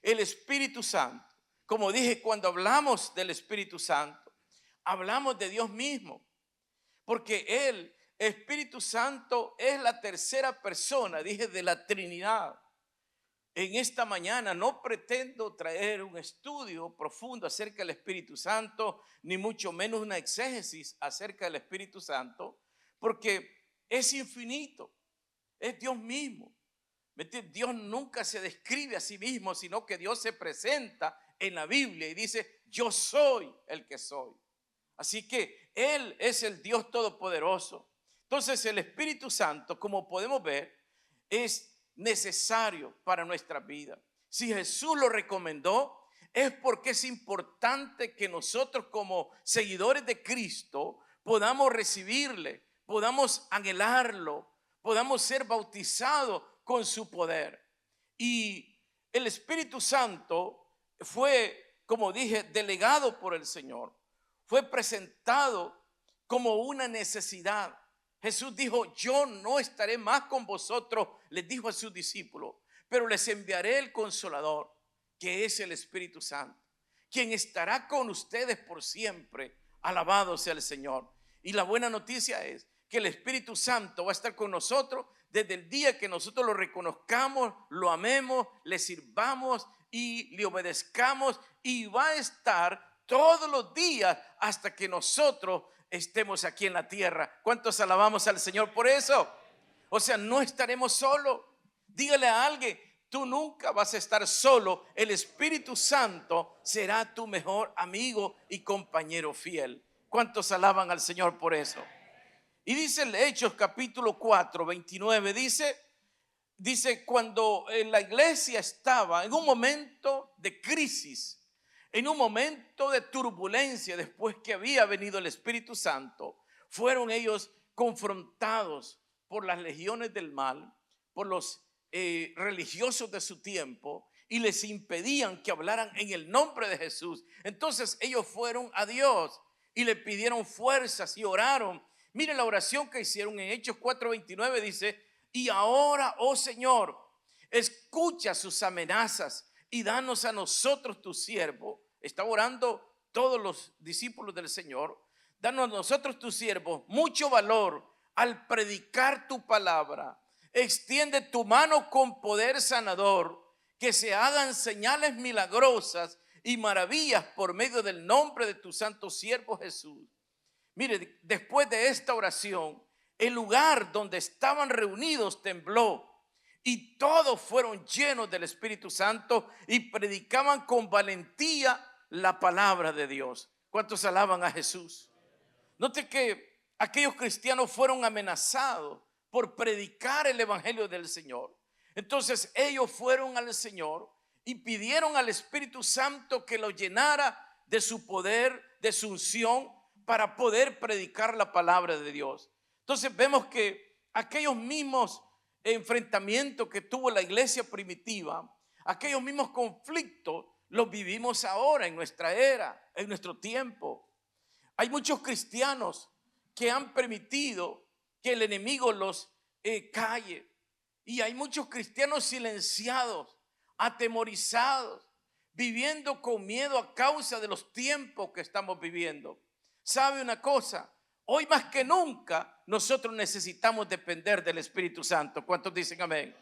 El Espíritu Santo, como dije, cuando hablamos del Espíritu Santo, hablamos de Dios mismo, porque el Espíritu Santo es la tercera persona, dije, de la Trinidad. En esta mañana no pretendo traer un estudio profundo acerca del Espíritu Santo, ni mucho menos una exégesis acerca del Espíritu Santo, porque es infinito, es Dios mismo. ¿Me entiendes? Dios nunca se describe a sí mismo, sino que Dios se presenta en la Biblia y dice: yo soy el que soy. Así que Él es el Dios todopoderoso. Entonces el Espíritu Santo, como podemos ver, es necesario para nuestra vida. Si Jesús lo recomendó, es porque es importante que nosotros, como seguidores de Cristo, podamos recibirle, podamos anhelarlo, podamos ser bautizados con su poder. Y el Espíritu Santo fue, como dije, delegado por el Señor. Fue presentado como una necesidad. Jesús dijo: yo no estaré más con vosotros, les dijo a sus discípulos, pero les enviaré el Consolador, que es el Espíritu Santo, quien estará con ustedes por siempre. Alabado sea el Señor. Y la buena noticia es que el Espíritu Santo va a estar con nosotros desde el día que nosotros lo reconozcamos, lo amemos, le sirvamos y le obedezcamos, y va a estar todos los días hasta que nosotros estemos aquí en la tierra. ¿Cuántos alabamos al Señor por eso? O sea, no estaremos solos. Dígale a alguien: tú nunca vas a estar solo. El Espíritu Santo será tu mejor amigo y compañero fiel. ¿Cuántos alaban al Señor por eso? Y dice el Hechos capítulo 4, 29, dice cuando la iglesia estaba en un momento de crisis, en un momento de turbulencia, después que había venido el Espíritu Santo, fueron ellos confrontados por las legiones del mal, por los religiosos de su tiempo, y les impedían que hablaran en el nombre de Jesús. Entonces ellos fueron a Dios y le pidieron fuerzas y oraron. Mire la oración que hicieron en Hechos 4:29, dice: y ahora, oh Señor, escucha sus amenazas y danos a nosotros tu siervo. Está orando todos los discípulos del Señor. Danos a nosotros tu siervo mucho valor al predicar tu palabra. Extiende tu mano con poder sanador, que se hagan señales milagrosas y maravillas por medio del nombre de tu santo siervo Jesús. Mire, después de esta oración, el lugar donde estaban reunidos tembló, y todos fueron llenos del Espíritu Santo y predicaban con valentía la palabra de Dios. ¿Cuántos alaban a Jesús? Note que aquellos cristianos fueron amenazados por predicar el evangelio del Señor. Entonces ellos fueron al Señor y pidieron al Espíritu Santo que lo llenara de su poder, de su unción, para poder predicar la palabra de Dios. Entonces vemos que aquellos mismos enfrentamientos que tuvo la iglesia primitiva, aquellos mismos conflictos, los vivimos ahora en nuestra era, en nuestro tiempo. Hay muchos cristianos que han permitido que el enemigo los calle, y hay muchos cristianos silenciados, atemorizados, viviendo con miedo a causa de los tiempos que estamos viviendo. ¿Sabe una cosa? Hoy más que nunca nosotros necesitamos depender del Espíritu Santo. ¿Cuántos dicen amén?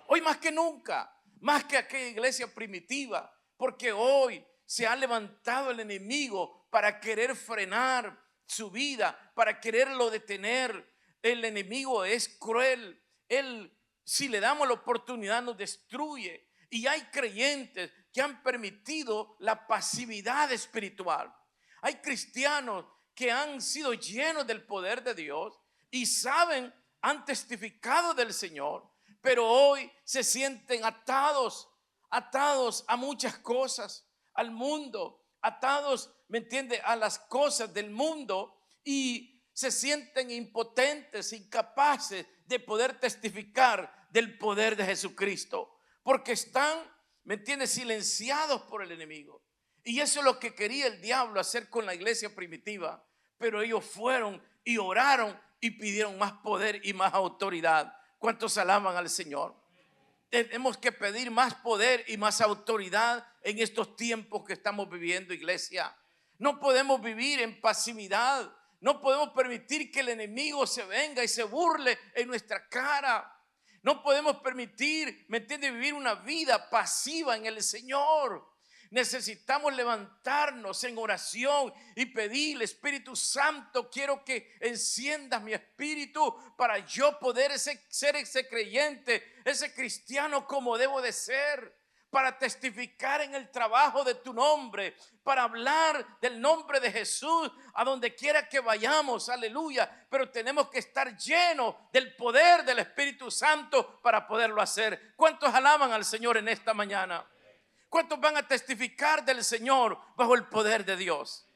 Hoy más que nunca, más que aquella iglesia primitiva, porque hoy se ha levantado el enemigo para querer frenar su vida, para quererlo detener. El enemigo es cruel. Él, si le damos la oportunidad, nos destruye. Y hay creyentes que han permitido la pasividad espiritual. Hay cristianos que han sido llenos del poder de Dios y saben, han testificado del Señor, pero hoy se sienten atados a muchas cosas, al mundo, atados, ¿me entiende?, a las cosas del mundo, y se sienten impotentes, incapaces de poder testificar del poder de Jesucristo, porque están, ¿me entiende?, silenciados por el enemigo. Y eso es lo que quería el diablo hacer con la iglesia primitiva. Pero ellos fueron y oraron y pidieron más poder y más autoridad. ¿Cuántos alaban al Señor? tenemos que pedir más poder y más autoridad en estos tiempos que estamos viviendo, iglesia. No podemos vivir en pasividad. No podemos permitir que el enemigo se venga y se burle en nuestra cara. No podemos permitir, ¿me entiende?, vivir una vida pasiva en el Señor. Necesitamos levantarnos en oración y pedir: Espíritu Santo, quiero que enciendas mi espíritu para yo poder ser ese creyente, ese cristiano como debo de ser, para testificar en el trabajo de tu nombre, para hablar del nombre de Jesús a donde quiera que vayamos, aleluya. Pero tenemos que estar llenos del poder del Espíritu Santo para poderlo hacer. ¿Cuántos alaban al Señor en esta mañana? ¿Cuántos van a testificar del Señor bajo el poder de Dios?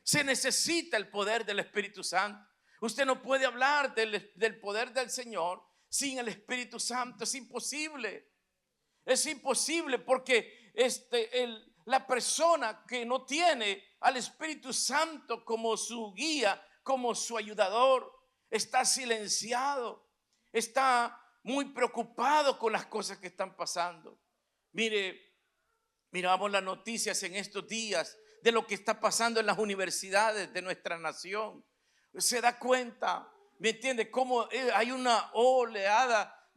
Se necesita el poder del Espíritu Santo. Usted no puede hablar del poder del Señor sin el Espíritu Santo. Es imposible. Es imposible, porque la persona que no tiene al Espíritu Santo como su guía, como su ayudador, está silenciado, está muy preocupado con las cosas que están pasando. Miramos las noticias en estos días de lo que está pasando en las universidades de nuestra nación. Se da cuenta, ¿me entiende?, cómo hay una oleada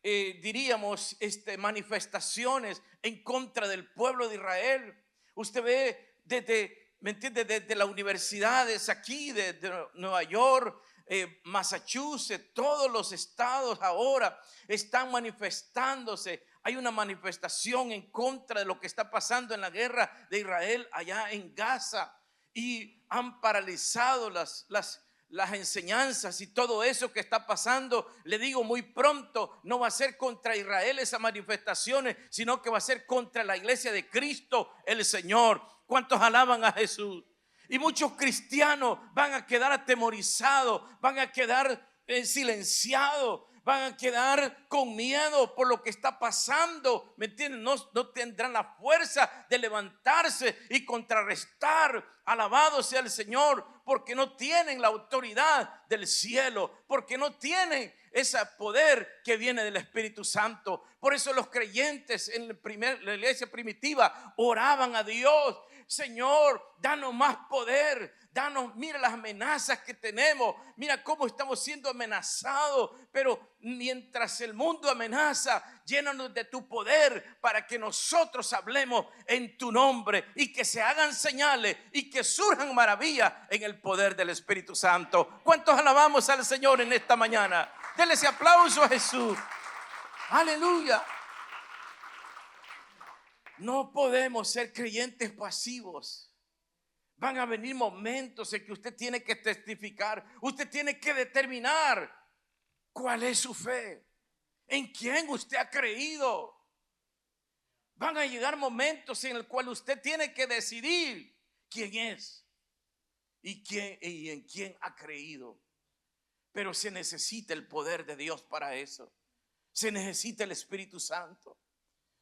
diríamos, manifestaciones en contra del pueblo de Israel. Usted ve ¿me entiende?, desde las universidades aquí de Nueva York, Massachusetts, todos los estados ahora están manifestándose. Hay una manifestación en contra de lo que está pasando en la guerra de Israel allá en Gaza, y han paralizado las enseñanzas y todo eso que está pasando. Le digo, muy pronto no va a ser contra Israel esas manifestaciones, sino que va a ser contra la iglesia de Cristo el Señor. ¿Cuántos alaban a Jesús? Y muchos cristianos van a quedar atemorizados, van a quedar silenciados, van a quedar con miedo por lo que está pasando, ¿me entienden? No tendrán la fuerza de levantarse y contrarrestar. Alabado sea el Señor, porque no tienen la autoridad del cielo, porque no tienen ese poder que viene del Espíritu Santo. Por eso los creyentes en la iglesia primitiva oraban a Dios: Señor, danos más poder, mira las amenazas que tenemos, mira cómo estamos siendo amenazados, pero mientras el mundo amenaza, llénanos de tu poder para que nosotros hablemos en tu nombre y que se hagan señales y que surjan maravillas en el poder del Espíritu Santo. ¿Cuántos alabamos al Señor en esta mañana? Denle ese aplauso a Jesús. Aleluya. No podemos ser creyentes pasivos. Van a venir momentos en que usted tiene que testificar. Usted tiene que determinar cuál es su fe, en quién usted ha creído. Van a llegar momentos en el cual usted tiene que decidir quién es y en quién ha creído. Pero se necesita el poder de Dios para eso. Se necesita el Espíritu Santo.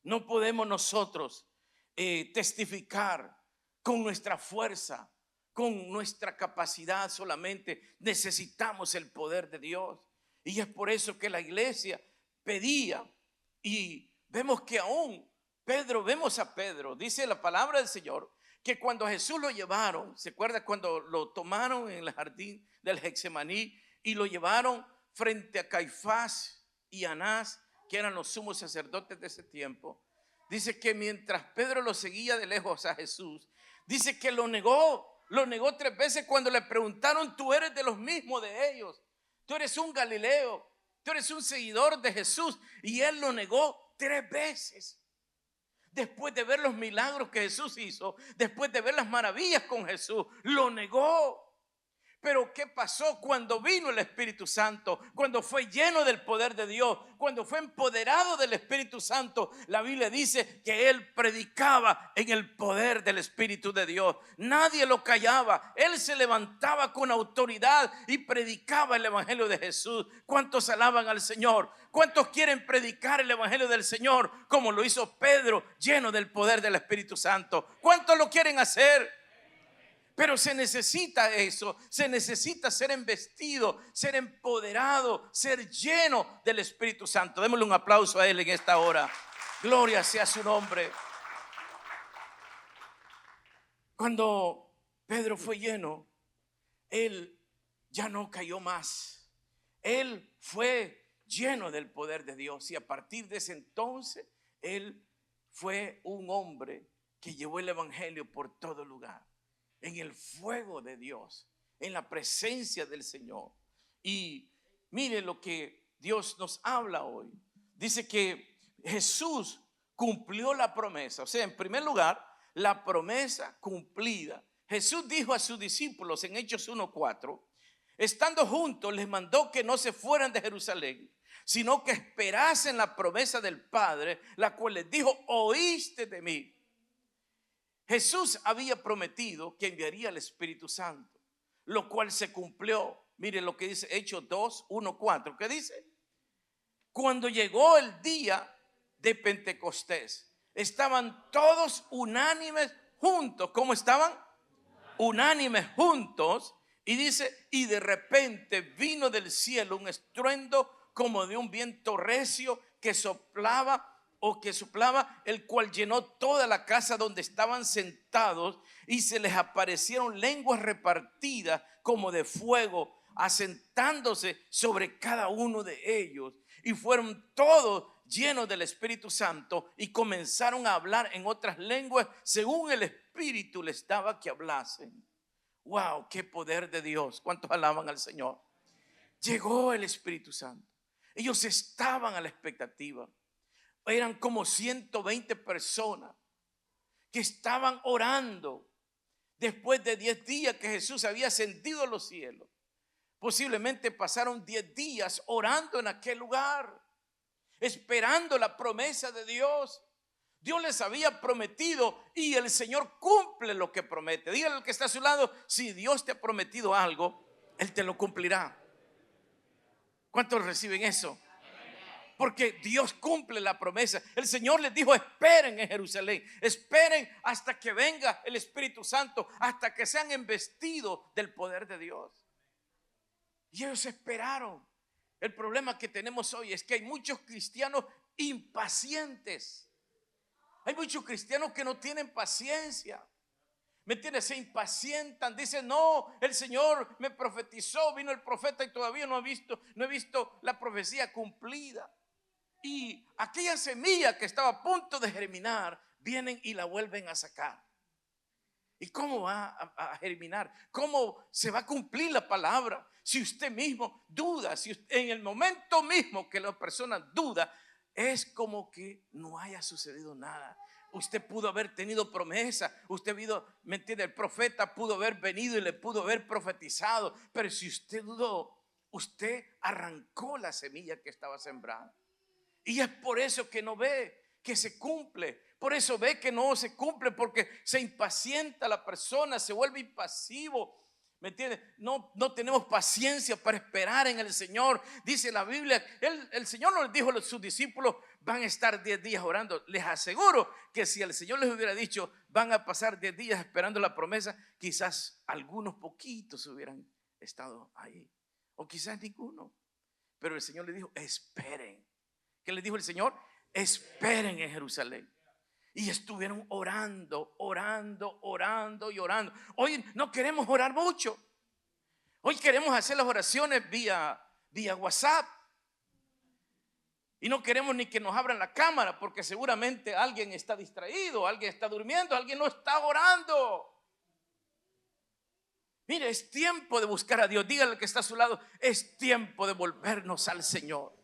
No podemos nosotros testificar con nuestra fuerza, con nuestra capacidad solamente. Necesitamos el poder de Dios. Y es por eso que la iglesia pedía, y vemos que aún vemos a Pedro, dice la palabra del Señor, que cuando a Jesús lo llevaron, ¿se acuerda cuando lo tomaron en el jardín del Getsemaní y lo llevaron frente a Caifás y Anás, que eran los sumos sacerdotes de ese tiempo? Dice que mientras Pedro lo seguía de lejos a Jesús, dice que lo negó 3 veces cuando le preguntaron: tú eres de los mismos de ellos, tú eres un Galileo, tú eres un seguidor de Jesús. Y él lo negó 3 veces. Después de ver los milagros que Jesús hizo, después de ver las maravillas con Jesús, lo negó. Pero ¿qué pasó cuando vino el Espíritu Santo? Cuando fue lleno del poder de Dios, cuando fue empoderado del Espíritu Santo, la Biblia dice que él predicaba en el poder del Espíritu de Dios. Nadie lo callaba. Él se levantaba con autoridad y predicaba el Evangelio de Jesús. ¿Cuántos alaban al Señor? ¿Cuántos quieren predicar el Evangelio del Señor como lo hizo Pedro, lleno del poder del Espíritu Santo? ¿Cuántos lo quieren hacer? Pero se necesita eso, se necesita ser embestido, ser empoderado, ser lleno del Espíritu Santo. Démosle un aplauso a Él en esta hora. Gloria sea su nombre. Cuando Pedro fue lleno, él ya no cayó más. Él fue lleno del poder de Dios y a partir de ese entonces, él fue un hombre que llevó el evangelio por todo lugar, en el fuego de Dios, en la presencia del Señor. Y mire lo que Dios nos habla hoy. Dice que Jesús cumplió la promesa. O sea, en primer lugar, la promesa cumplida. Jesús dijo a sus discípulos en Hechos 1:4, estando juntos les mandó que no se fueran de Jerusalén, sino que esperasen la promesa del Padre, la cual les dijo, oíste de mí. Jesús había prometido que enviaría el Espíritu Santo, lo cual se cumplió. Miren lo que dice Hechos 2:1-4. ¿Qué dice? Cuando llegó el día de Pentecostés, estaban todos unánimes juntos. ¿Cómo estaban? Unánimes juntos. Y dice, y de repente vino del cielo un estruendo como de un viento recio que soplaba, el cual llenó toda la casa donde estaban sentados, y se les aparecieron lenguas repartidas como de fuego, asentándose sobre cada uno de ellos, y fueron todos llenos del Espíritu Santo y comenzaron a hablar en otras lenguas según el Espíritu les daba que hablasen. Wow, qué poder de Dios. ¿Cuántos alaban al Señor? Llegó el Espíritu Santo. Ellos estaban a la expectativa. Eran como 120 personas que estaban orando después de 10 días que Jesús había ascendido a los cielos. Posiblemente pasaron 10 días orando en aquel lugar, esperando la promesa de Dios. Dios les había prometido y el Señor cumple lo que promete. Dígale al que está a su lado, si Dios te ha prometido algo, Él te lo cumplirá. ¿Cuántos reciben eso? Porque Dios cumple la promesa. El Señor les dijo, esperen en Jerusalén, esperen hasta que venga el Espíritu Santo, hasta que sean embestidos del poder de Dios. Y ellos esperaron. El problema que tenemos hoy es que hay muchos cristianos impacientes. Hay muchos cristianos que no tienen paciencia. ¿Me entiendes? Se impacientan, dicen, no, el Señor me profetizó, vino el profeta y todavía no he visto la profecía cumplida. Y aquella semilla que estaba a punto de germinar, vienen y la vuelven a sacar. ¿Y cómo va a germinar? ¿Cómo se va a cumplir la palabra? Si usted mismo duda, si usted, en el momento mismo que la persona duda, es como que no haya sucedido nada. Usted pudo haber tenido promesa, ¿me entiende? El profeta pudo haber venido y le pudo haber profetizado, pero si usted dudó, usted arrancó la semilla que estaba sembrada. Y es por eso que no ve que se cumple. Por eso ve que no se cumple, porque se impacienta la persona, se vuelve impasivo. ¿Me entiendes? No tenemos paciencia para esperar en el Señor. Dice la Biblia, el Señor nos dijo a sus discípulos, van a estar 10 días orando. Les aseguro que si el Señor les hubiera dicho, van a pasar 10 días esperando la promesa, quizás algunos poquitos hubieran estado ahí, o quizás ninguno. Pero el Señor les dijo, esperen. ¿Qué les dijo el Señor? Esperen en Jerusalén. Y estuvieron orando y orando. Hoy no queremos orar mucho. Hoy queremos hacer las oraciones vía WhatsApp. Y no queremos ni que nos abran la cámara, porque seguramente alguien está distraído, alguien está durmiendo, alguien no está orando. Mire, es tiempo de buscar a Dios. Dígale al que está a su lado, es tiempo de volvernos al Señor.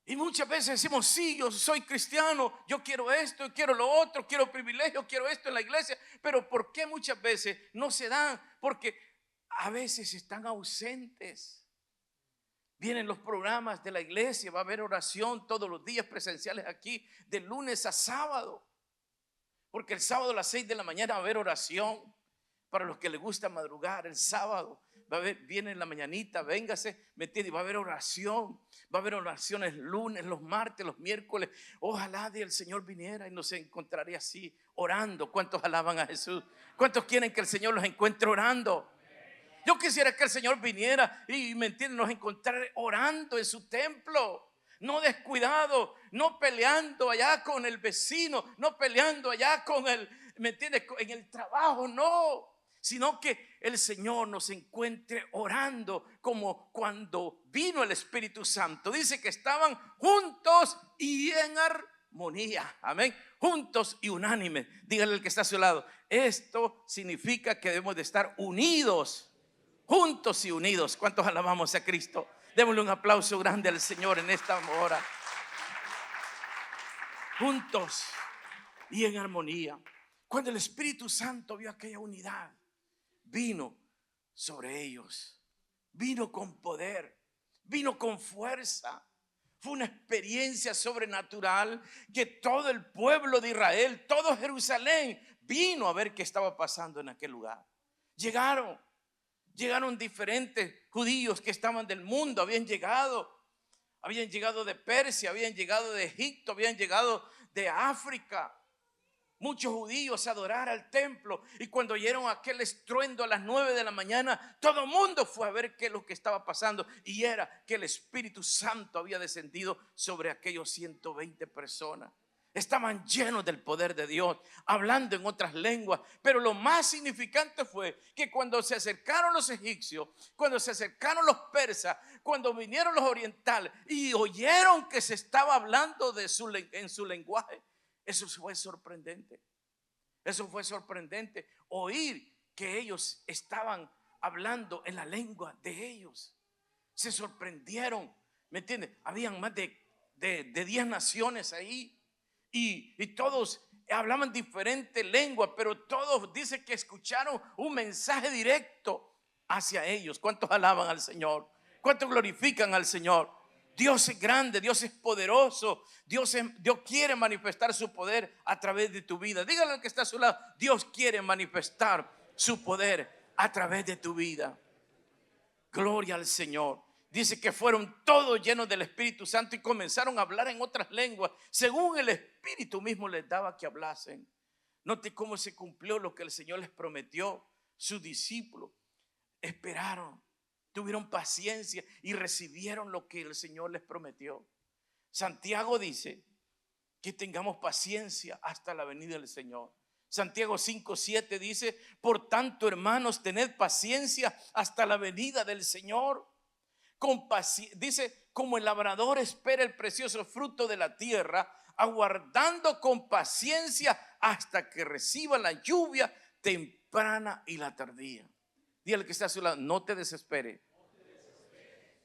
Y muchas veces decimos, sí, yo soy cristiano, yo quiero esto, quiero lo otro, quiero privilegio, quiero esto en la iglesia. Pero ¿por qué muchas veces no se dan? Porque a veces están ausentes. Vienen los programas de la iglesia, va a haber oración todos los días presenciales aquí, de lunes a sábado. Porque el sábado a las 6 de la mañana va a haber oración. Para los que les gusta madrugar, el sábado viene en la mañanita, véngase, ¿me entiende? Va a haber oración, va a haber oraciones lunes, los martes, los miércoles. Ojalá el Señor viniera y nos encontraría así, orando. ¿Cuántos alaban a Jesús? ¿Cuántos quieren que el Señor los encuentre orando? Yo quisiera que el Señor viniera y, ¿me entiende?, nos encontrara orando en su templo. No descuidado, no peleando allá con el vecino, no peleando allá con el, ¿me entiendes?, en el trabajo, no. Sino que el Señor nos encuentre orando como cuando vino el Espíritu Santo. Dice que estaban juntos y en armonía. Amén. Juntos y unánimes. Dígale al que está a su lado. Esto significa que debemos de estar unidos. Juntos y unidos. ¿Cuántos alabamos a Cristo? Démosle un aplauso grande al Señor en esta hora. Juntos y en armonía. Cuando el Espíritu Santo vio aquella unidad, vino sobre ellos, vino con poder, vino con fuerza. Fue una experiencia sobrenatural que todo el pueblo de Israel, todo Jerusalén, vino a ver qué estaba pasando en aquel lugar. Llegaron diferentes judíos que estaban del mundo, habían llegado de Persia, habían llegado de Egipto, habían llegado de África. Muchos judíos a adorar al templo, y cuando oyeron aquel estruendo a las 9 de la mañana, todo el mundo fue a ver qué es lo que estaba pasando, y era que el Espíritu Santo había descendido sobre aquellos 120 personas. Estaban llenos del poder de Dios, hablando en otras lenguas. Pero lo más significante fue que cuando se acercaron los egipcios, cuando se acercaron los persas, cuando vinieron los orientales y oyeron que se estaba hablando en su lenguaje, eso fue sorprendente. Eso fue sorprendente, oír que ellos estaban hablando en la lengua de ellos. Se sorprendieron, ¿me entiendes? Habían más de 10 naciones ahí, y todos hablaban diferentes lenguas, pero todos dicen que escucharon un mensaje directo hacia ellos. ¿Cuántos alaban al Señor? ¿Cuántos glorifican al Señor? Dios es grande, Dios es poderoso, Dios quiere manifestar su poder a través de tu vida. Dígale al que está a su lado: Dios quiere manifestar su poder a través de tu vida. Gloria al Señor. Dice que fueron todos llenos del Espíritu Santo y comenzaron a hablar en otras lenguas, según el Espíritu mismo les daba que hablasen. Note cómo se cumplió lo que el Señor les prometió. Sus discípulos esperaron, tuvieron paciencia y recibieron lo que el Señor les prometió. Santiago dice que tengamos paciencia hasta la venida del Señor. Santiago 5:7 dice: por tanto, hermanos, tened paciencia hasta la venida del Señor. Dice: como el labrador espera el precioso fruto de la tierra, aguardando con paciencia hasta que reciba la lluvia temprana y la tardía. Dígale que está a su lado: no te desespere,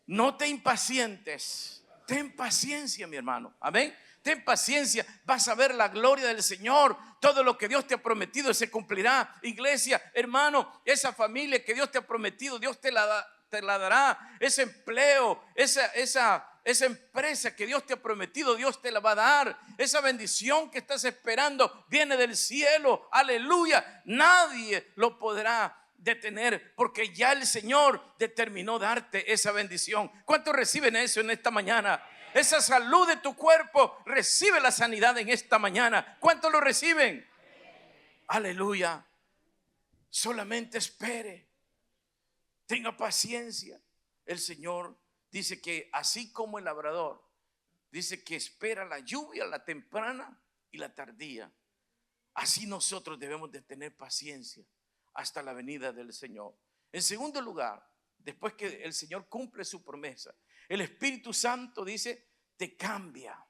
no te impacientes, ten paciencia, mi hermano. Amén. Ten paciencia, vas a ver la gloria del Señor. Todo lo que Dios te ha prometido se cumplirá. Iglesia, hermano, esa familia que Dios te ha prometido, Dios te la dará. Ese empleo, esa empresa que Dios te ha prometido, Dios te la va a dar. Esa bendición que estás esperando viene del cielo. Aleluya. Nadie lo podrá detener, porque ya el Señor determinó darte esa bendición. ¿Cuántos reciben eso en esta mañana? Esa salud de tu cuerpo, recibe la sanidad en esta mañana. ¿Cuántos lo reciben? Aleluya. Solamente espere, tenga paciencia. El Señor dice que así como el labrador dice que espera la lluvia, la temprana y la tardía, así nosotros debemos de tener paciencia hasta la venida del Señor. En segundo lugar, después que el Señor cumple su promesa, el Espíritu Santo dice: te cambia.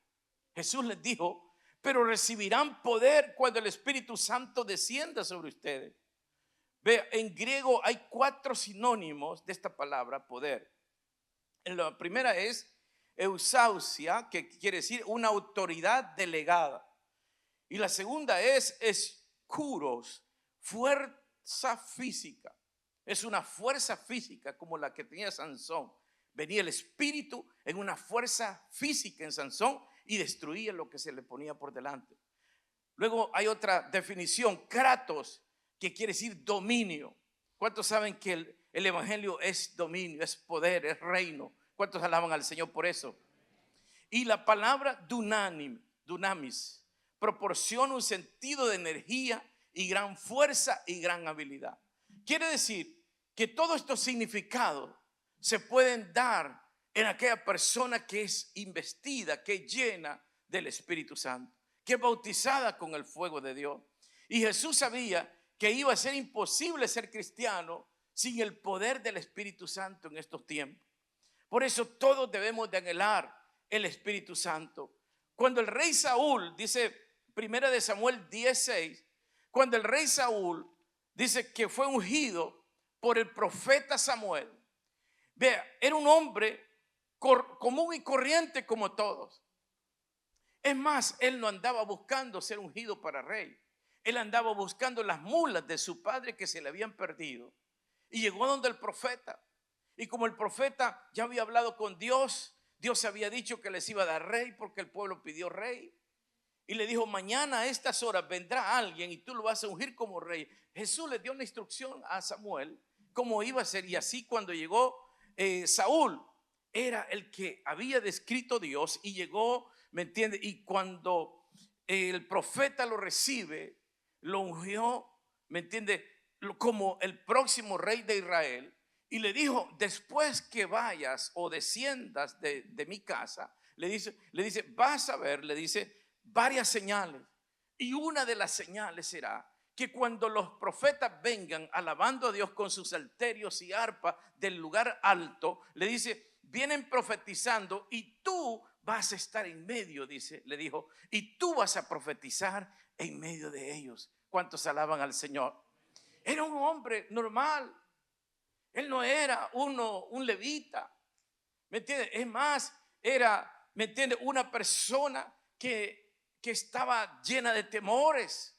Jesús les dijo: pero recibirán poder cuando el Espíritu Santo descienda sobre ustedes. Ve, en griego hay 4 sinónimos de esta palabra poder. La primera es eusausia, que quiere decir una autoridad delegada. Y la segunda es escuros, fuerza física. Es una fuerza física como la que tenía Sansón. Venía el Espíritu en una fuerza física en Sansón y destruía lo que se le ponía por delante. Luego hay otra definición, kratos, que quiere decir dominio. ¿Cuántos saben que el evangelio es dominio, es poder, es reino. ¿Cuántos alaban al Señor por eso? Y la palabra dunamis, proporciona un sentido de energía y gran fuerza y gran habilidad. Quiere decir que todos estos significados se pueden dar en aquella persona que es investida, que es llena del Espíritu Santo, que es bautizada con el fuego de Dios. Y Jesús sabía que iba a ser imposible ser cristiano sin el poder del Espíritu Santo en estos tiempos. Por eso todos debemos de anhelar el Espíritu Santo. Cuando el rey Saúl, dice 1 de Samuel 10:6, cuando el rey Saúl dice que fue ungido por el profeta Samuel, vea, era un hombre común y corriente como todos. Es más, él no andaba buscando ser ungido para rey. Él andaba buscando las mulas de su padre que se le habían perdido. Y llegó donde el profeta. Y como el profeta ya había hablado con Dios, Dios había dicho que les iba a dar rey porque el pueblo pidió rey. Y le dijo, mañana a estas horas vendrá alguien y tú lo vas a ungir como rey. Jesús le dio una instrucción a Samuel cómo iba a ser. Y así cuando llegó Saúl, era el que había descrito Dios y llegó, ¿me entiende? Y cuando el profeta lo recibe, lo ungió, ¿me entiende? Como el próximo rey de Israel. Y le dijo, después que vayas o desciendas de mi casa, le dice, vas a ver, le dice, varias señales. Y una de las señales será que cuando los profetas vengan alabando a Dios con sus salterios y arpas del lugar alto, le dice, vienen profetizando y tú vas a estar en medio, dice, le dijo, y tú vas a profetizar en medio de ellos. ¿Cuántos alaban al Señor? Era un hombre normal. Él no era un levita, ¿me entiende? Es más, era, ¿me entiende? Una persona que estaba llena de temores.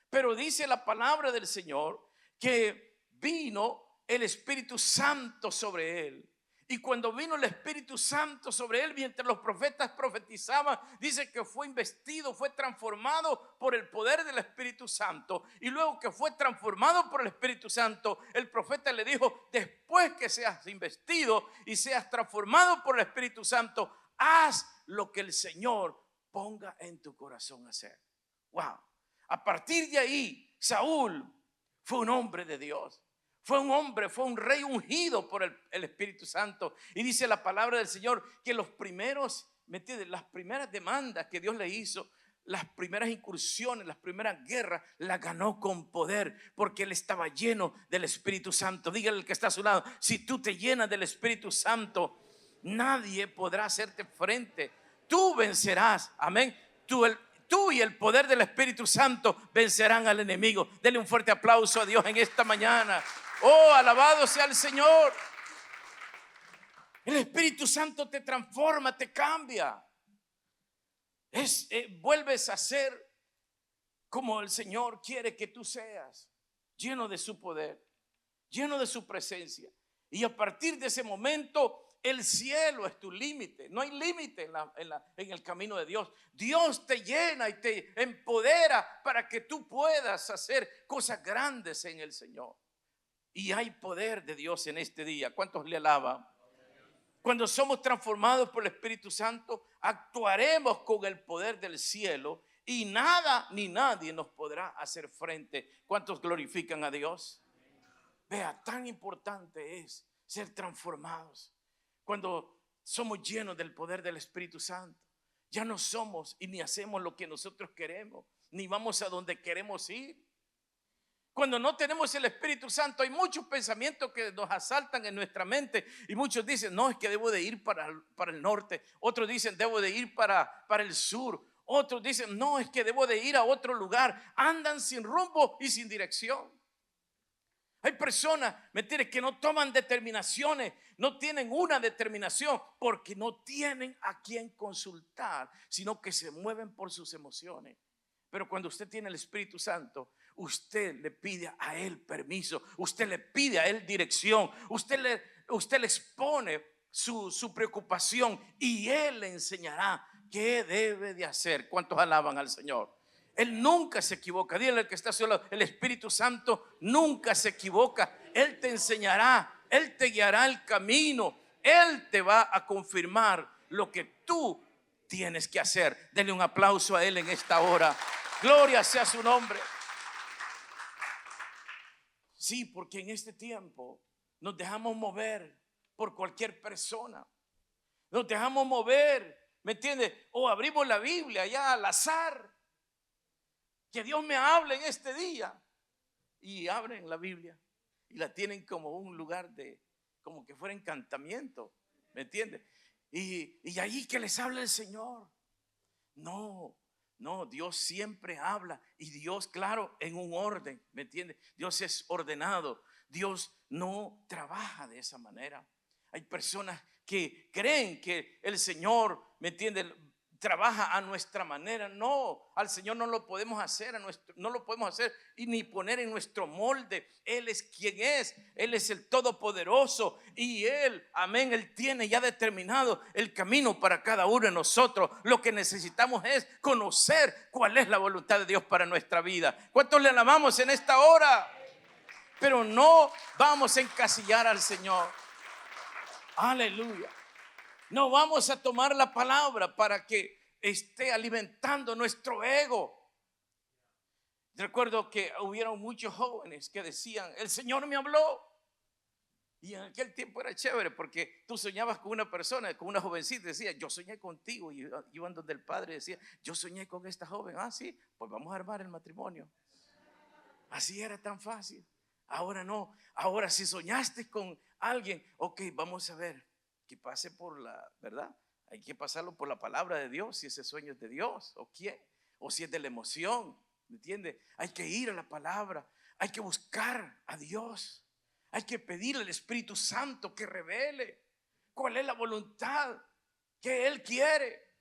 Pero dice la palabra del Señor que vino el Espíritu Santo sobre él. Y cuando vino el Espíritu Santo sobre él, mientras los profetas profetizaban, dice que fue investido, fue transformado por el poder del Espíritu Santo. Y luego que fue transformado por el Espíritu Santo, el profeta le dijo, después que seas investido y seas transformado por el Espíritu Santo, haz lo que el Señor ponga en tu corazón hacer. Wow. A partir de ahí, Saúl fue un hombre de Dios. Fue un hombre, fue un rey ungido por el Espíritu Santo. Y dice la palabra del Señor que los primeros, ¿me entiendes? Las primeras demandas que Dios le hizo, las primeras incursiones, las primeras guerras, las ganó con poder porque él estaba lleno del Espíritu Santo. Dígale al que está a su lado, si tú te llenas del Espíritu Santo, nadie podrá hacerte frente. Tú vencerás, amén. Tú y el poder del Espíritu Santo vencerán al enemigo. Denle un fuerte aplauso a Dios en esta mañana. Oh, alabado sea el Señor. El Espíritu Santo te transforma, te cambia. Vuelves a ser como el Señor quiere que tú seas, lleno de su poder, lleno de su presencia. Y a partir de ese momento, el cielo es tu límite. No hay límite en el camino de Dios. Dios te llena y te empodera para que tú puedas hacer cosas grandes en el Señor. Y hay poder de Dios en este día. ¿Cuántos le alaban? Cuando somos transformados por el Espíritu Santo, actuaremos con el poder del cielo y nada ni nadie nos podrá hacer frente. ¿Cuántos glorifican a Dios? Vea, tan importante es ser transformados. Cuando somos llenos del poder del Espíritu Santo, ya no somos y ni hacemos lo que nosotros queremos, ni vamos a donde queremos ir. Cuando no tenemos el Espíritu Santo, hay muchos pensamientos que nos asaltan en nuestra mente. Y muchos dicen, no, es que debo de ir para el norte. Otros dicen, debo de ir para el sur. Otros dicen, no, es que debo de ir a otro lugar. Andan sin rumbo y sin dirección. Hay personas, ¿me entiendes?, que no toman determinaciones, no tienen una determinación porque no tienen a quien consultar, sino que se mueven por sus emociones. Pero cuando usted tiene el Espíritu Santo, usted le pide a Él permiso, usted le pide a Él dirección, usted le expone su preocupación y Él le enseñará qué debe de hacer. ¿Cuántos alaban al Señor? Él nunca se equivoca. Dile al que está solo, el Espíritu Santo nunca se equivoca. Él te enseñará Él te guiará el camino. Él te va a confirmar lo que tú tienes que hacer. Denle un aplauso a Él en esta hora. Gloria sea su nombre. Sí, porque en este tiempo nos dejamos mover por cualquier persona. Nos dejamos mover, ¿me entiendes? O abrimos la Biblia ya al azar. Que Dios me hable en este día. Y abren la Biblia y la tienen como un lugar de, como que fuera encantamiento, ¿me entiendes? Y ahí que les habla el Señor. No, Dios siempre habla. Y Dios, claro, en un orden, ¿me entiendes? Dios es ordenado. Dios no trabaja de esa manera. Hay personas que creen que el Señor, ¿me entiendes?, trabaja a nuestra manera. No, al Señor no lo podemos hacer no lo podemos hacer y ni poner en nuestro molde. Él es quien es. Él es el Todopoderoso y Él, amén, Él tiene ya determinado el camino para cada uno de nosotros. Lo que necesitamos es conocer cuál es la voluntad de Dios para nuestra vida. ¿Cuántos le alabamos en esta hora? Pero no vamos a encasillar al Señor. Aleluya. No vamos a tomar la palabra para que esté alimentando nuestro ego. Recuerdo que hubieron muchos jóvenes que decían: el Señor me habló. Y en aquel tiempo era chévere porque tú soñabas con una persona, con una jovencita, decía: yo soñé contigo. Y iban donde el padre decía: yo soñé con esta joven. Ah, sí, pues vamos a armar el matrimonio. Así era tan fácil. Ahora no. Ahora si soñaste con alguien, ok, vamos a ver que pase por la verdad. Hay que pasarlo por la palabra de Dios, si ese sueño es de Dios o quién, o si es de la emoción, ¿me entiende? Hay que ir a la palabra, hay que buscar a Dios, hay que pedirle al Espíritu Santo que revele cuál es la voluntad que Él quiere.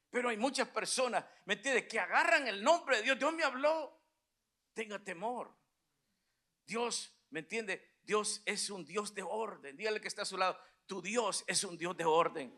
Pero hay muchas personas, ¿me entiende?, que agarran el nombre de Dios. Dios me habló. Tenga temor. Dios, ¿me entiende? Dios es un Dios de orden. Dígale que está a su lado: tu Dios es un Dios de orden.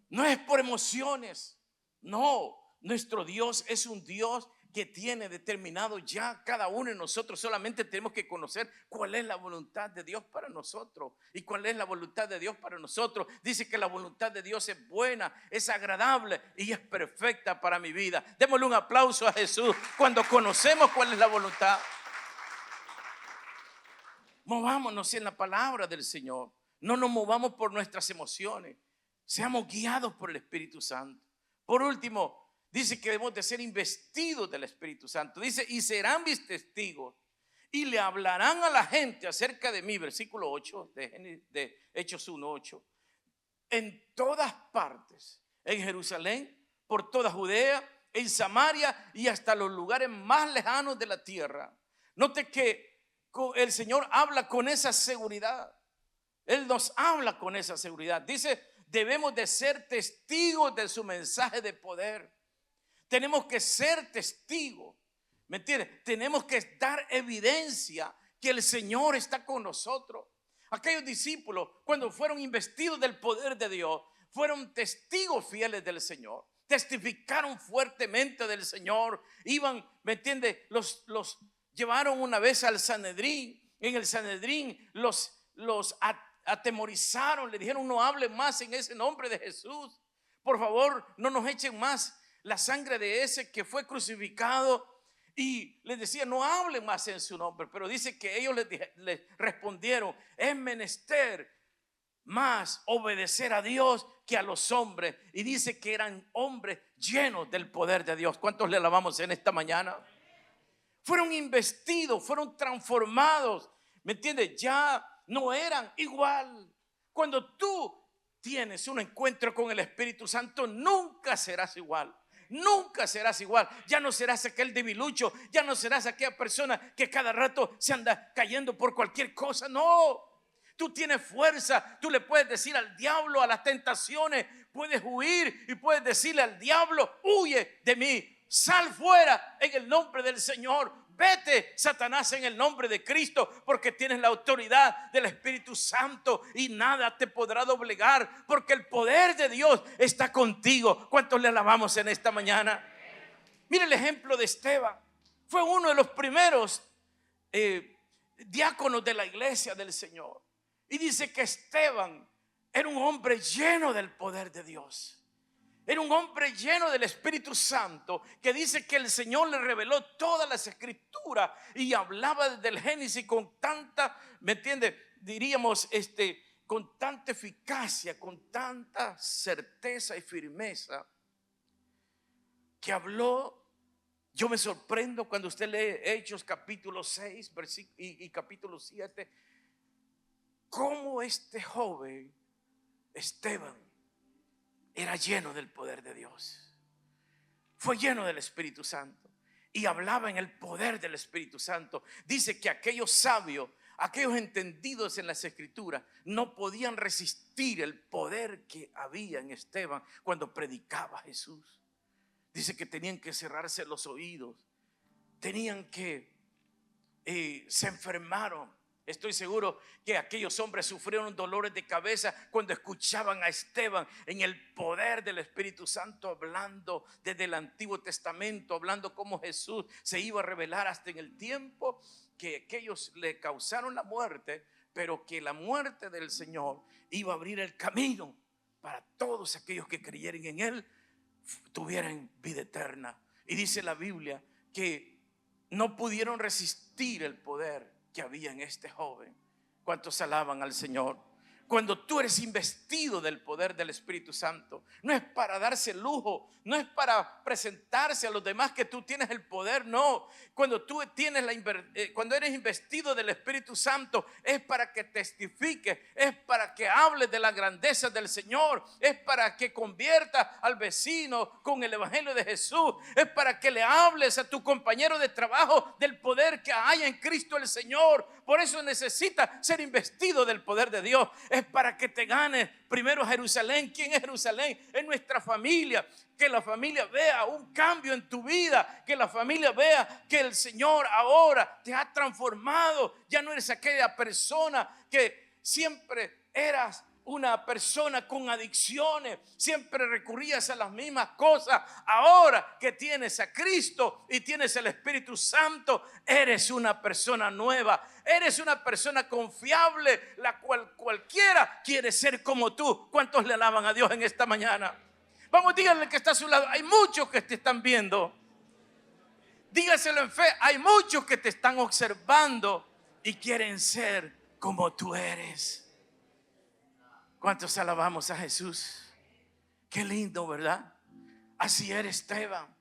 No es por emociones. No, nuestro Dios es un Dios que tiene determinado ya cada uno de nosotros. Solamente tenemos que conocer cuál es la voluntad de Dios para nosotros. ¿Y cuál es la voluntad de Dios para nosotros? Dice que la voluntad de Dios es buena, es agradable y es perfecta para mi vida. Démosle un aplauso a Jesús cuando conocemos cuál es la voluntad. Movámonos en la palabra del Señor. No nos movamos por nuestras emociones. Seamos guiados por el Espíritu Santo. Por último, dice que debemos de ser investidos del Espíritu Santo. Dice: y serán mis testigos y le hablarán a la gente acerca de mí. Versículo 8 de Hechos 1:8. En todas partes, en Jerusalén, por toda Judea, en Samaria y hasta los lugares más lejanos de la tierra. Note que el Señor habla con esa seguridad. Él nos habla con esa seguridad. Dice: debemos de ser testigos de su mensaje de poder. Tenemos que ser testigos, ¿me entiendes? Tenemos que dar evidencia que el Señor está con nosotros. Aquellos discípulos, cuando fueron investidos del poder de Dios, fueron testigos fieles del Señor. Testificaron fuertemente del Señor. Iban, ¿me entiendes? Los llevaron una vez al Sanedrín. En el Sanedrín los atemorizaron, le dijeron: no hablen más en ese nombre de Jesús. Por favor, no nos echen más la sangre de ese que fue crucificado. Y les decía: no hablen más en su nombre. Pero dice que ellos les respondieron: es menester más obedecer a Dios que a los hombres. Y dice que eran hombres llenos del poder de Dios. ¿Cuántos le alabamos en esta mañana? Fueron investidos, fueron transformados, ¿me entiendes? Ya no eran igual. Cuando tú tienes un encuentro con el Espíritu Santo, nunca serás igual. Nunca serás igual. Ya no serás aquel debilucho. Ya no serás aquella persona que cada rato se anda cayendo por cualquier cosa. No, tú tienes fuerza. Tú le puedes decir al diablo, a las tentaciones, puedes huir y puedes decirle al diablo: huye de mí. Sal fuera en el nombre del Señor. Vete, Satanás, en el nombre de Cristo, porque tienes la autoridad del Espíritu Santo y nada te podrá doblegar, porque el poder de Dios está contigo. ¿Cuántos le alabamos en esta mañana? Mire el ejemplo de Esteban. Fue uno de los primeros diáconos de la iglesia del Señor. Y dice que Esteban era un hombre lleno del poder de Dios. Era un hombre lleno del Espíritu Santo, que dice que el Señor le reveló todas las escrituras y hablaba desde el Génesis con tanta, ¿me entiende? Diríamos, con tanta eficacia, con tanta certeza y firmeza, que habló. Yo me sorprendo cuando usted lee Hechos capítulo 6 y capítulo 7, cómo este joven Esteban era lleno del poder de Dios. Fue lleno del Espíritu Santo y hablaba en el poder del Espíritu Santo. Dice que aquellos sabios, aquellos entendidos en las Escrituras, no podían resistir el poder que había en Esteban cuando predicaba a Jesús. Dice que tenían que cerrarse los oídos, tenían que, se enfermaron. Estoy seguro que aquellos hombres sufrieron dolores de cabeza cuando escuchaban a Esteban en el poder del Espíritu Santo, hablando desde el Antiguo Testamento, hablando cómo Jesús se iba a revelar hasta en el tiempo que aquellos le causaron la muerte, pero que la muerte del Señor iba a abrir el camino para todos aquellos que creyeran en Él, tuvieran vida eterna. Y dice la Biblia que no pudieron resistir el poder que había en este joven. ¿Cuántos alaban al Señor? Cuando tú eres investido del poder del Espíritu Santo, no es para darse lujo, no es para presentarse a los demás que tú tienes el poder, no. Cuando tú tienes cuando eres investido del Espíritu Santo, es para que testifiques, es para que hables de la grandeza del Señor, es para que conviertas al vecino con el evangelio de Jesús, es para que le hables a tu compañero de trabajo del poder que hay en Cristo el Señor. Por eso necesitas ser investido del poder de Dios. Es para que te ganes primero Jerusalén. ¿Quién es Jerusalén? Es nuestra familia. Que la familia vea un cambio en tu vida. Que la familia vea que el Señor ahora te ha transformado. Ya no eres aquella persona que siempre eras una persona con adicciones, siempre recurrías a las mismas cosas. Ahora que tienes a Cristo y tienes el Espíritu Santo, eres una persona nueva, eres una persona confiable, la cual cualquiera quiere ser como tú. ¿Cuántos le alaban a Dios en esta mañana? Vamos, díganle que está a su lado: hay muchos que te están viendo. Dígaselo en fe: hay muchos que te están observando y quieren ser como tú eres. ¿Cuántos alabamos a Jesús? Qué lindo, ¿verdad? Así era Esteban.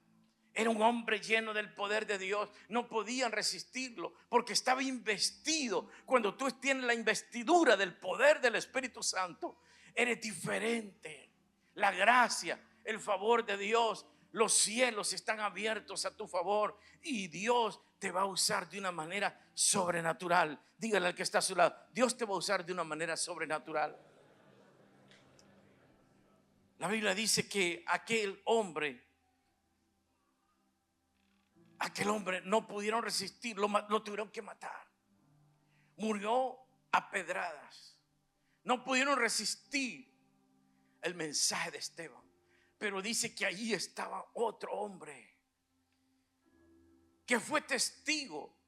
Era un hombre lleno del poder de Dios. No podían resistirlo porque estaba investido. Cuando tú tienes la investidura del poder del Espíritu Santo, eres diferente. La gracia, el favor de Dios, los cielos están abiertos a tu favor y Dios te va a usar de una manera sobrenatural. Dígale al que está a su lado: Dios te va a usar de una manera sobrenatural. La Biblia dice que aquel hombre no pudieron resistir, lo tuvieron que matar. Murió a pedradas. No pudieron resistir el mensaje de Esteban. Pero dice que allí estaba otro hombre que fue testigo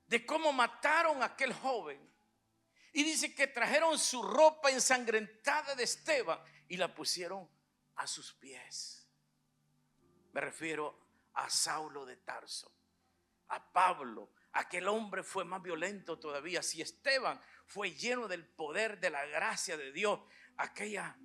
de cómo mataron a aquel joven. Y dice que trajeron su ropa ensangrentada de Esteban y la pusieron a sus pies. Me refiero a Saulo de Tarso, a Pablo. Aquel hombre fue más violento todavía. Si Esteban fue lleno del poder de la gracia de Dios, aquella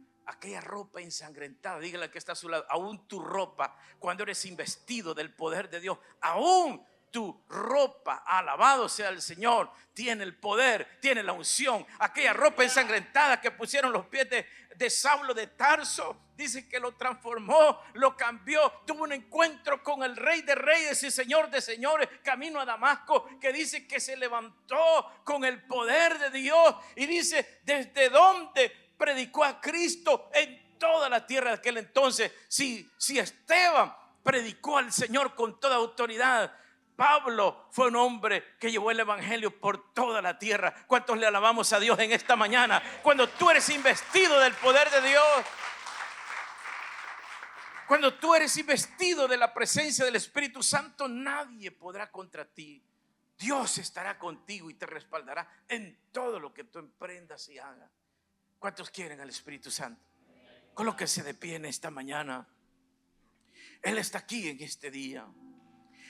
ropa ensangrentada, dígale que está a su lado: aún tu ropa, cuando eres investido del poder de Dios, aún tu ropa, alabado sea el Señor, tiene el poder, tiene la unción. Aquella ropa ensangrentada que pusieron los pies de Saulo de Tarso, dice que lo transformó, lo cambió. Tuvo un encuentro con el Rey de Reyes y Señor de Señores camino a Damasco, que dice que se levantó con el poder de Dios. Y dice: desde donde predicó a Cristo en toda la tierra de aquel entonces. Si Esteban predicó al Señor con toda autoridad, Pablo fue un hombre que llevó el evangelio por toda la tierra. ¿Cuántos le alabamos a Dios en esta mañana? Cuando tú eres investido del poder de Dios, cuando tú eres investido de la presencia del Espíritu Santo, nadie podrá contra ti Dios estará contigo y te respaldará en todo lo que tú emprendas y hagas. ¿Cuántos quieren al Espíritu Santo? Colóquese de pie en esta mañana. Él está aquí en este día.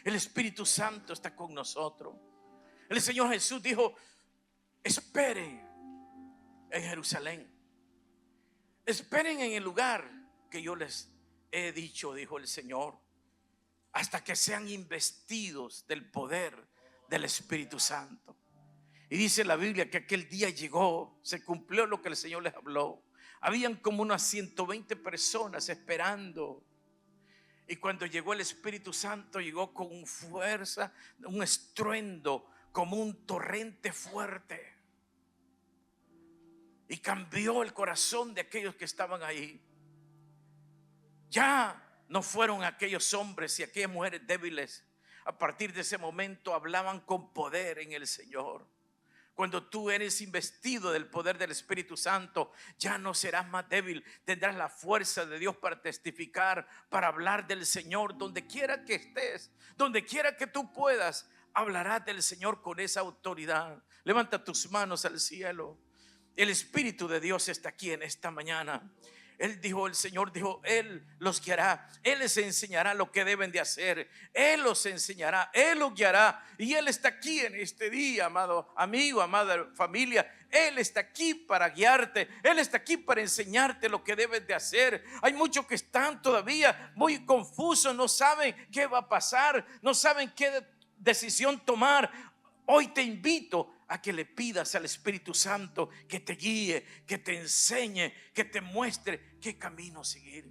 El Espíritu Santo está con nosotros. El Señor Jesús dijo: esperen en Jerusalén, esperen en el lugar que yo les he dicho, dijo el Señor, hasta que sean investidos del poder del Espíritu Santo. Y dice la Biblia que aquel día llegó, se cumplió lo que el Señor les habló. Habían como unas 120 personas esperando. Y cuando llegó el Espíritu Santo, llegó con fuerza, un estruendo, como un torrente fuerte. Y cambió el corazón de aquellos que estaban ahí. Ya no fueron aquellos hombres y aquellas mujeres débiles. A partir de ese momento hablaban con poder en el Señor. Cuando tú eres investido del poder del Espíritu Santo, ya no serás más débil. Tendrás la fuerza de Dios para testificar, para hablar del Señor. Donde quiera que estés, donde quiera que tú puedas, hablarás del Señor con esa autoridad. Levanta tus manos al cielo. El Espíritu de Dios está aquí en esta mañana. Él dijo, el Señor dijo, Él los guiará, Él les enseñará lo que deben de hacer, Él los enseñará, Él los guiará. Y Él está aquí en este día, amado amigo, amada familia. Él está aquí para guiarte, Él está aquí para enseñarte lo que debes de hacer. Hay muchos que están todavía muy confusos, no saben qué va a pasar, no saben qué decisión tomar. Hoy te invito a que le pidas al Espíritu Santo que te guíe, que te enseñe, que te muestre qué camino seguir.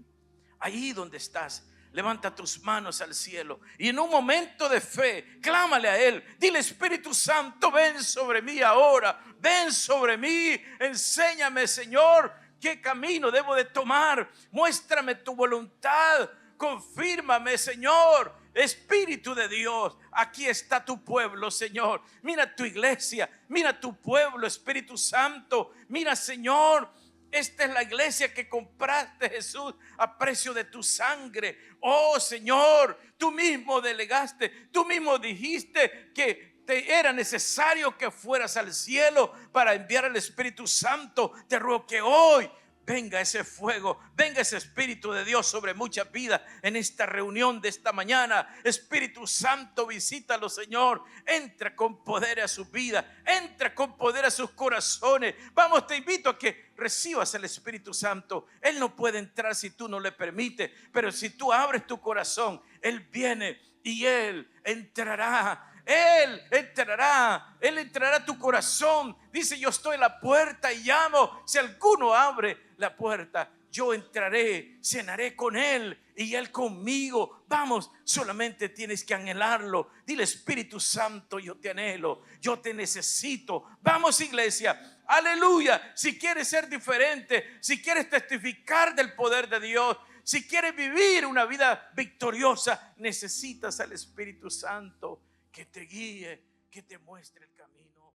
Ahí donde estás, levanta tus manos al cielo y en un momento de fe, clámale a Él. Dile: Espíritu Santo, ven sobre mí ahora, ven sobre mí. Enséñame, Señor, qué camino debo de tomar. Muéstrame tu voluntad. Confírmame, Señor. Espíritu de Dios, aquí está tu pueblo, Señor. Mira tu iglesia, mira tu pueblo, Espíritu Santo. Mira, Señor, esta es la iglesia que compraste, Jesús, a precio de tu sangre. Oh, Señor, tú mismo delegaste, tú mismo dijiste que era necesario que fueras al cielo para enviar al Espíritu Santo. Te ruego que hoy venga ese fuego, venga ese Espíritu de Dios sobre muchas vidas en esta reunión de esta mañana. Espíritu Santo, visítalo, Señor. Entra con poder a sus vidas, entra con poder a sus corazones. Vamos, te invito a que recibas el Espíritu Santo. Él no puede entrar si tú no le permites, pero si tú abres tu corazón, Él viene y Él entrará. Él entrará a tu corazón. Dice: yo estoy a la puerta y llamo. Si alguno abre la puerta, yo entraré, cenaré con Él y Él conmigo. Vamos, solamente tienes que anhelarlo. Dile: Espíritu Santo, yo te anhelo, yo te necesito. Vamos, iglesia, aleluya. Si quieres ser diferente, si quieres testificar del poder de Dios, si quieres vivir una vida victoriosa, necesitas al Espíritu Santo que te guíe, que te muestre el camino.